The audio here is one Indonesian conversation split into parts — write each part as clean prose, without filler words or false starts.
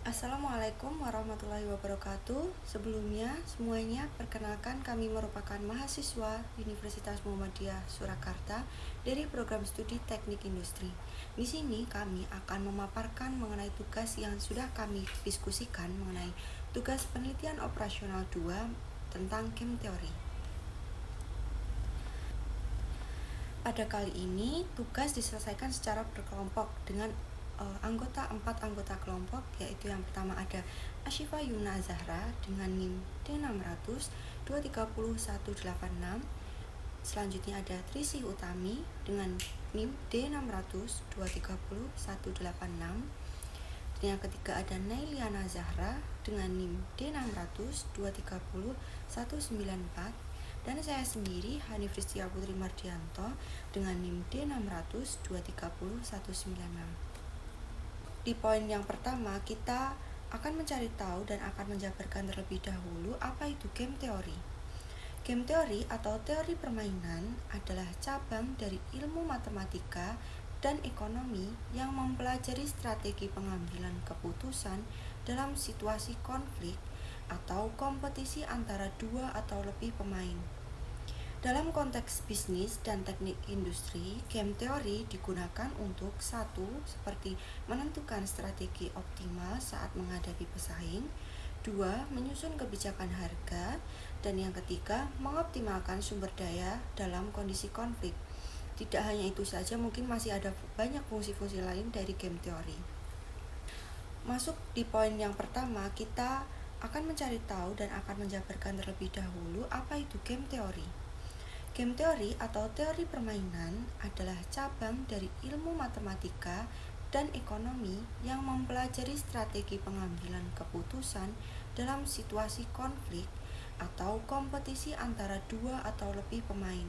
Assalamualaikum warahmatullahi wabarakatuh. Sebelumnya, semuanya perkenalkan kami merupakan mahasiswa Universitas Muhammadiyah Surakarta dari program studi Teknik Industri. Di sini kami akan memaparkan mengenai tugas yang sudah kami diskusikan mengenai tugas penelitian operasional 2 tentang game teori. Pada kali ini, tugas diselesaikan secara berkelompok dengan empat anggota kelompok, yaitu yang pertama ada Ashifa Yuna Zahra dengan NIM D600 230-186. Selanjutnya ada Trisi Utami dengan NIM D600 230-186. Dan yang ketiga ada Nailiana Zahra dengan NIM D600 230-194. Dan saya sendiri, Hanif Rizkia Putri Mardianto dengan NIM D600 230-196. Di poin yang pertama, kita akan mencari tahu dan akan menjabarkan terlebih dahulu apa itu game teori. Game teori atau teori permainan adalah cabang dari ilmu matematika dan ekonomi yang mempelajari strategi pengambilan keputusan dalam situasi konflik atau kompetisi antara dua atau lebih pemain. Dalam konteks bisnis dan teknik industri, game teori digunakan untuk satu, seperti menentukan strategi optimal saat menghadapi pesaing, dua, menyusun kebijakan harga, dan yang ketiga, mengoptimalkan sumber daya dalam kondisi konflik. Tidak hanya itu saja, mungkin masih ada banyak fungsi-fungsi lain dari game teori. Masuk di poin yang pertama, kita akan mencari tahu dan akan menjabarkan terlebih dahulu apa itu game teori. Game teori atau teori permainan adalah cabang dari ilmu matematika dan ekonomi yang mempelajari strategi pengambilan keputusan dalam situasi konflik atau kompetisi antara dua atau lebih pemain.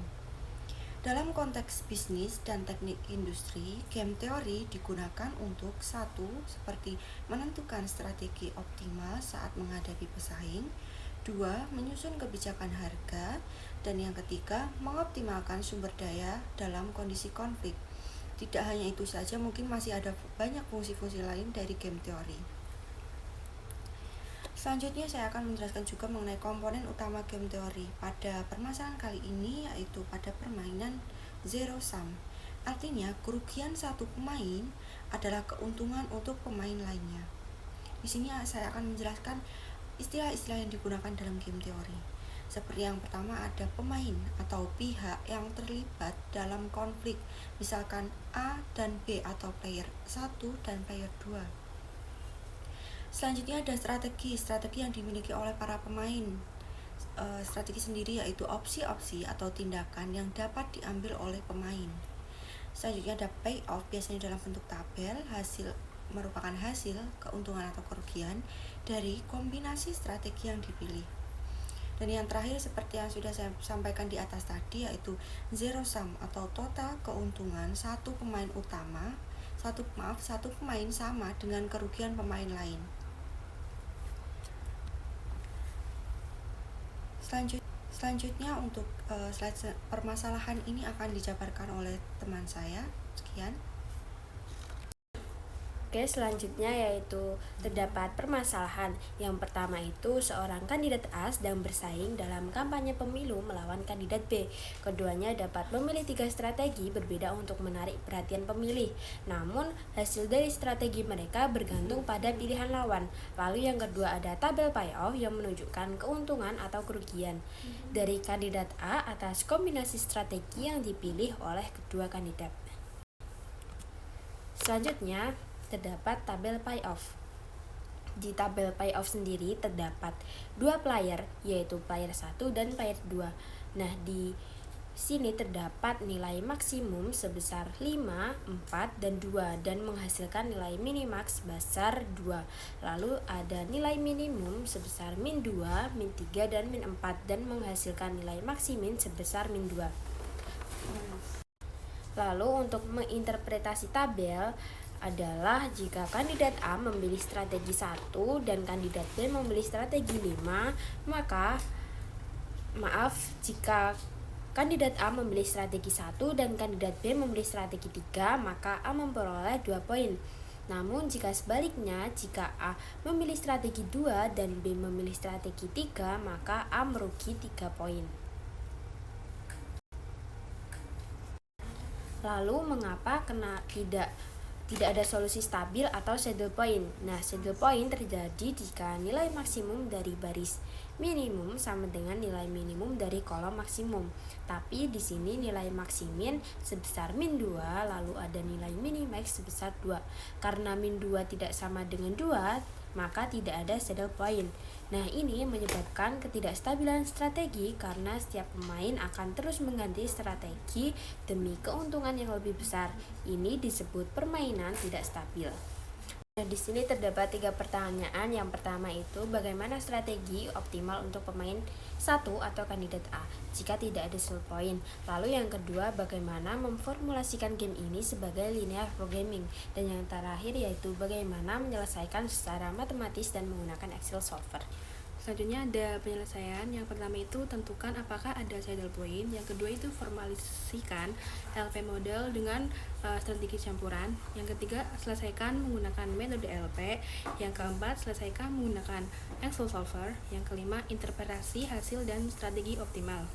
Dalam konteks bisnis dan teknik industri, game teori digunakan untuk satu, seperti menentukan strategi optimal saat menghadapi pesaing, dua, menyusun kebijakan harga, dan yang ketiga, mengoptimalkan sumber daya dalam kondisi konflik. Tidak hanya itu saja, mungkin masih ada banyak fungsi-fungsi lain dari game teori. Selanjutnya saya akan menjelaskan juga mengenai komponen utama game teori pada permasalahan kali ini, yaitu pada permainan zero sum. Artinya, kerugian satu pemain adalah keuntungan untuk pemain lainnya. Di sini saya akan menjelaskan istilah-istilah yang digunakan dalam game teori. Seperti yang pertama ada pemain atau pihak yang terlibat dalam konflik, misalkan A dan B atau player 1 dan player 2. Selanjutnya ada strategi yang dimiliki oleh para pemain. Strategi sendiri yaitu opsi-opsi atau tindakan yang dapat diambil oleh pemain. Selanjutnya ada payoff, biasanya dalam bentuk tabel, merupakan hasil keuntungan atau kerugian dari kombinasi strategi yang dipilih. Dan yang terakhir seperti yang sudah saya sampaikan di atas tadi, yaitu zero sum atau total keuntungan satu pemain sama dengan kerugian pemain lain. Selanjutnya untuk slide permasalahan ini akan dijabarkan oleh teman saya. Sekian. Oke, selanjutnya yaitu terdapat permasalahan. Yang pertama itu seorang kandidat A sedang bersaing dalam kampanye pemilu melawan kandidat B. Keduanya dapat memilih 3 strategi berbeda untuk menarik perhatian pemilih. Namun, hasil dari strategi mereka bergantung pada pilihan lawan. Lalu yang kedua ada tabel payoff yang menunjukkan keuntungan atau kerugian dari kandidat A atas kombinasi strategi yang dipilih oleh kedua kandidat. Selanjutnya, terdapat tabel payoff. Di tabel payoff sendiri terdapat dua player, yaitu player 1 dan player 2. Nah, di sini terdapat nilai maksimum sebesar 5, 4, dan 2 dan menghasilkan nilai minimax sebesar 2. Lalu ada nilai minimum sebesar min 2, min 3, dan min 4 dan menghasilkan nilai maksimin sebesar min 2. Lalu untuk menginterpretasi tabel adalah jika kandidat A memilih strategi 1 dan kandidat B memilih strategi 5, jika kandidat A memilih strategi 1 dan kandidat B memilih strategi 3, maka A memperoleh 2 poin. Namun jika sebaliknya, jika A memilih strategi 2 dan B memilih strategi 3, maka A merugi 3 poin. Lalu mengapa tidak ada solusi stabil atau saddle point? Nah, saddle point terjadi jika nilai maksimum dari baris minimum sama dengan nilai minimum dari kolom maksimum. Tapi di sini nilai maksimin sebesar min 2, lalu ada nilai minimax sebesar 2. Karena min 2 tidak sama dengan 2, maka tidak ada saddle point. Nah, ini menyebabkan ketidakstabilan strategi karena setiap pemain akan terus mengganti strategi demi keuntungan yang lebih besar. Ini disebut permainan tidak stabil. Nah, di sini terdapat 3 pertanyaan. Yang pertama itu, bagaimana strategi optimal untuk pemain satu atau kandidat A jika tidak ada skill point. Lalu yang kedua, bagaimana memformulasikan game ini sebagai linear programming. Dan yang terakhir yaitu bagaimana menyelesaikan secara matematis dan menggunakan Excel solver. Selanjutnya ada penyelesaian. Yang pertama itu tentukan apakah ada saddle point. Yang kedua itu formalisikan LP model dengan strategi campuran. Yang ketiga selesaikan menggunakan metode LP. Yang keempat selesaikan menggunakan Excel solver. Yang kelima interpretasi hasil dan strategi optimal.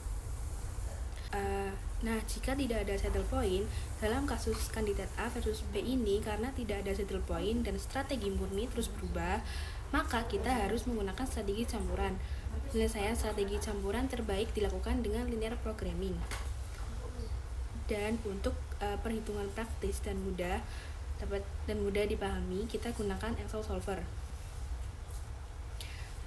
Nah, jika tidak ada saddle point, dalam kasus kandidat A versus B ini karena tidak ada saddle point dan strategi murni terus berubah, maka kita harus menggunakan strategi campuran. Penyelesaian strategi campuran terbaik dilakukan dengan linear programming. Dan untuk perhitungan praktis dan mudah dipahami, kita gunakan Excel solver.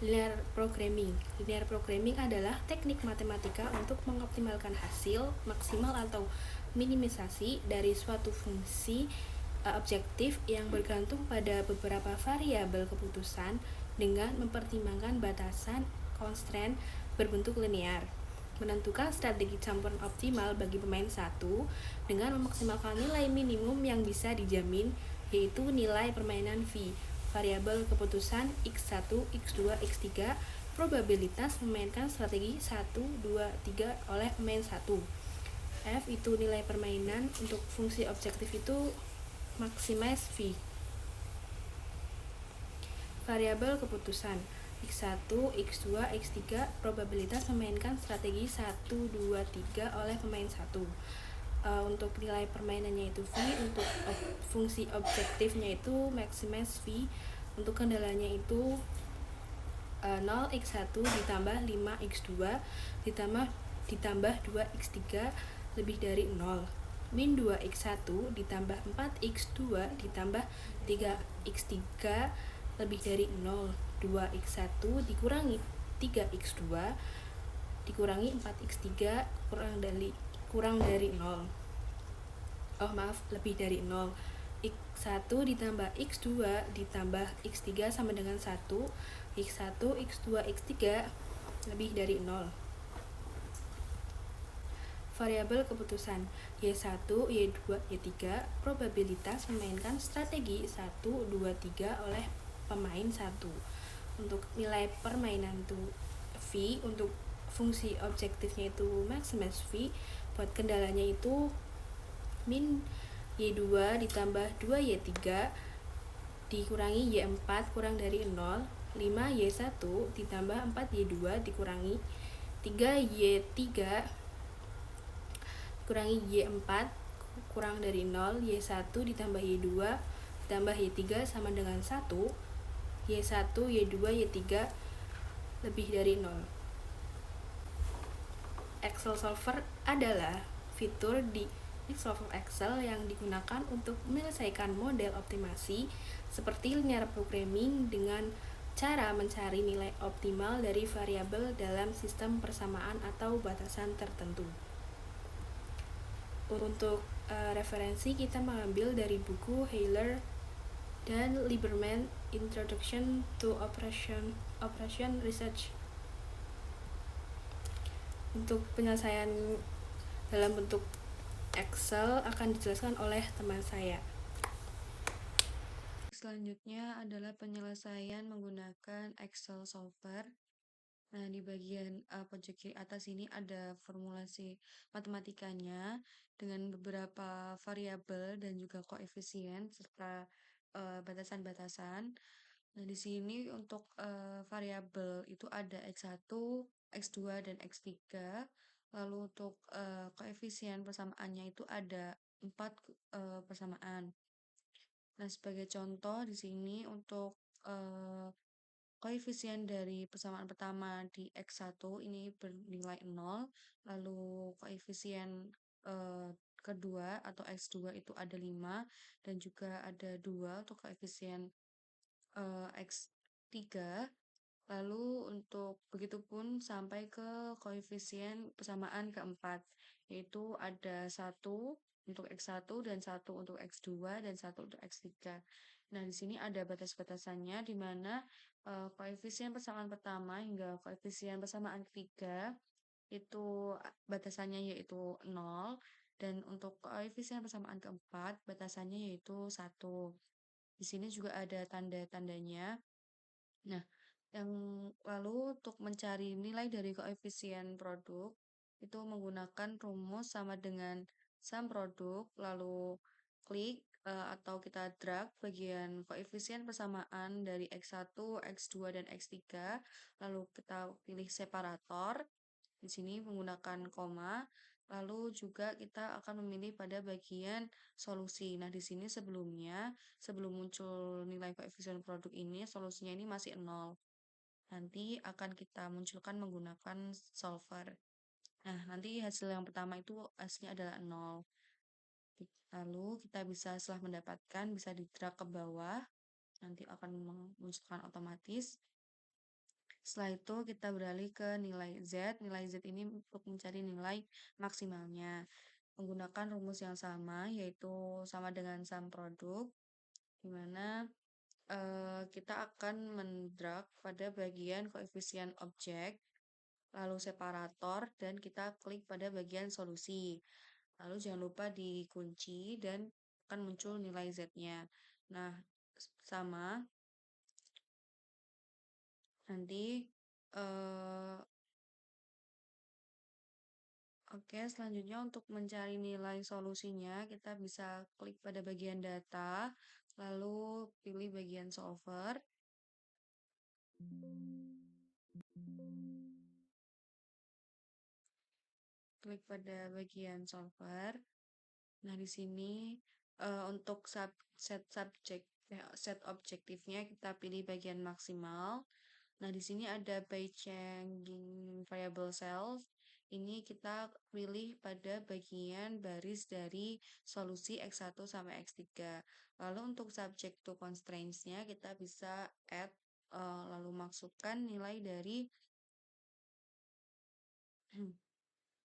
Linear programming. Linear programming adalah teknik matematika untuk mengoptimalkan hasil maksimal atau minimisasi dari suatu fungsi objektif yang bergantung pada beberapa variabel keputusan dengan mempertimbangkan batasan constraint berbentuk linear. Menentukan strategi campuran optimal bagi pemain satu dengan memaksimalkan nilai minimum yang bisa dijamin, yaitu nilai permainan V, variabel keputusan x1, x2, x3, probabilitas memainkan strategi 1, 2, 3 oleh pemain 1. F itu nilai permainan untuk fungsi objektif itu maximize V. Variabel keputusan x1, x2, x3, probabilitas memainkan strategi 1, 2, 3 oleh pemain 1. Untuk nilai permainannya itu V, untuk fungsi objektifnya itu maximize V, untuk kendalanya itu 0x1 ditambah 5x2 ditambah 2x3 lebih dari 0, min 2x1 ditambah 4x2 ditambah 3x3 lebih dari 0, 2x1 dikurangi 3x2 dikurangi 4x3 kurang dari 0. Lebih dari 0. X1 ditambah X2 ditambah X3 sama dengan 1. X1, X2, X3 lebih dari 0. Variabel keputusan Y1, Y2, Y3, probabilitas memainkan strategi 1, 2, 3 oleh pemain 1. Untuk nilai permainan itu V, untuk fungsi objektifnya itu maximize V, buat kendalanya itu min Y2 ditambah 2Y3 dikurangi Y4 kurang dari 0, 5Y1 ditambah 4Y2 dikurangi 3Y3 dikurangi Y4 kurang dari 0, Y1 ditambah Y2 ditambah Y3 sama dengan 1, Y1, Y2, Y3 lebih dari 0. Excel solver adalah fitur di Microsoft Excel yang digunakan untuk menyelesaikan model optimasi seperti linear programming dengan cara mencari nilai optimal dari variabel dalam sistem persamaan atau batasan tertentu. Untuk referensi kita mengambil dari buku Haller dan Lieberman Introduction to Operation Research. Untuk penyelesaian dalam bentuk Excel akan dijelaskan oleh teman saya. Selanjutnya adalah penyelesaian menggunakan Excel solver. Nah, di bagian pojok kiri atas ini ada formulasi matematikanya dengan beberapa variabel dan juga koefisien serta batasan-batasan. Nah, di sini untuk variabel itu ada X1, X2, dan X3. Lalu untuk koefisien persamaannya itu ada 4 persamaan. Nah, sebagai contoh di sini untuk eh, koefisien dari persamaan pertama di X1 ini bernilai 0, lalu koefisien eh, kedua atau X2 itu ada 5, dan juga ada 2 untuk koefisien X3. Lalu untuk begitupun sampai ke koefisien persamaan keempat, yaitu ada satu untuk X1 dan satu untuk X2 dan satu untuk X3. Nah, di sini ada batas-batasannya di mana koefisien persamaan pertama hingga koefisien persamaan ketiga itu batasannya yaitu 0, dan untuk koefisien persamaan keempat batasannya yaitu 1. Di sini juga ada tanda-tandanya. Nah, yang lalu untuk mencari nilai dari koefisien produk itu menggunakan rumus sama dengan sum produk, lalu klik atau kita drag bagian koefisien persamaan dari X1, X2, dan X3, lalu kita pilih separator. Di sini menggunakan koma, lalu juga kita akan memilih pada bagian solusi. Nah, di sini sebelum muncul nilai koefisien produk ini, solusinya ini masih 0. Nanti akan kita munculkan menggunakan solver. Nah, nanti hasil yang pertama itu hasilnya adalah 0. Lalu kita bisa setelah mendapatkan, bisa di drag ke bawah, nanti akan memunculkan otomatis. Setelah itu kita beralih ke nilai Z. Nilai Z ini untuk mencari nilai maksimalnya. Menggunakan rumus yang sama, yaitu sama dengan sum produk, di mana kita akan mendrag pada bagian koefisien objek, lalu separator, dan kita klik pada bagian solusi. Lalu jangan lupa dikunci dan akan muncul nilai Z-nya. Nah, sama nanti eh, oke, selanjutnya untuk mencari nilai solusinya, kita bisa klik pada bagian data, lalu pilih bagian solver, klik pada bagian solver. Nah, di sini untuk set objektifnya kita pilih bagian maksimal. Nah, di sini ada by changing variable cells. Ini kita pilih pada bagian baris dari solusi X1 sampai X3. Lalu untuk subject to constraints-nya kita bisa add lalu masukkan nilai dari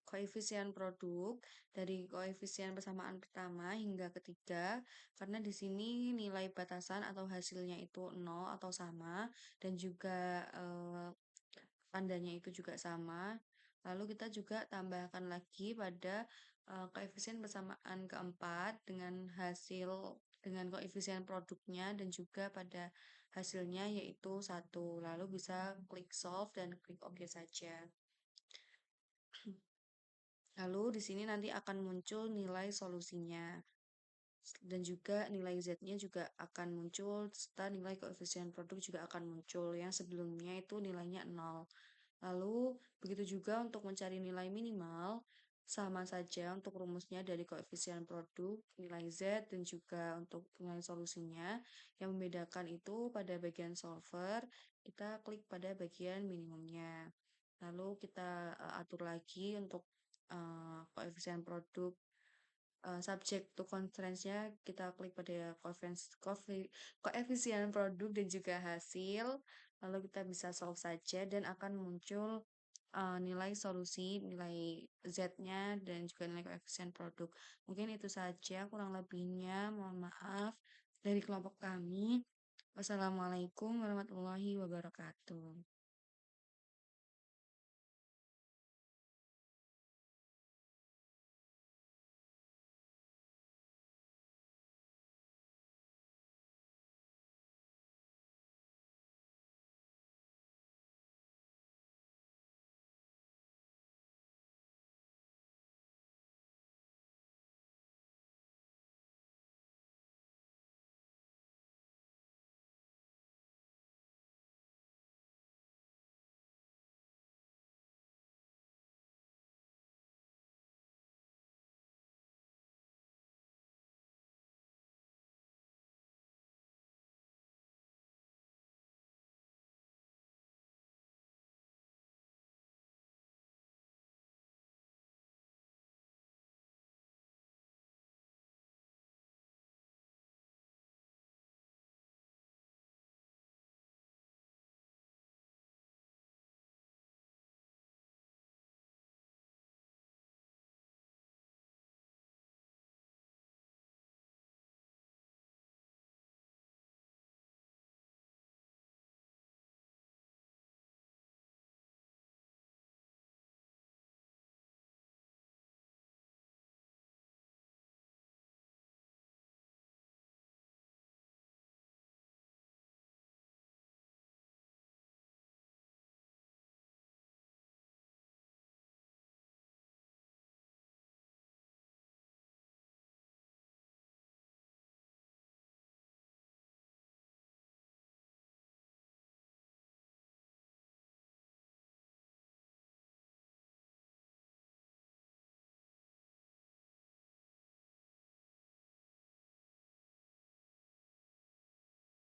koefisien produk dari koefisien persamaan pertama hingga ketiga, karena di sini nilai batasan atau hasilnya itu 0 atau sama, dan juga tandanya itu juga sama. Lalu kita juga tambahkan lagi pada koefisien persamaan keempat dengan koefisien produknya dan juga pada hasilnya yaitu 1. Lalu bisa klik solve dan klik OK saja. Lalu di sini nanti akan muncul nilai solusinya. Dan juga nilai Z-nya juga akan muncul, serta nilai koefisien produk juga akan muncul. Yang sebelumnya itu nilainya 0. Lalu begitu juga untuk mencari nilai minimal, sama saja untuk rumusnya dari koefisien produk, nilai Z, dan juga untuk nilai solusinya. Yang membedakan itu pada bagian solver, kita klik pada bagian minimumnya. Lalu kita atur lagi untuk koefisien produk, subject to constraints-nya kita klik pada koefisien produk dan juga hasil, lalu kita bisa solve saja dan akan muncul nilai solusi, nilai Z-nya, dan juga nilai koefisien produk. Mungkin itu saja, kurang lebihnya mohon maaf dari kelompok kami. Wassalamualaikum warahmatullahi wabarakatuh.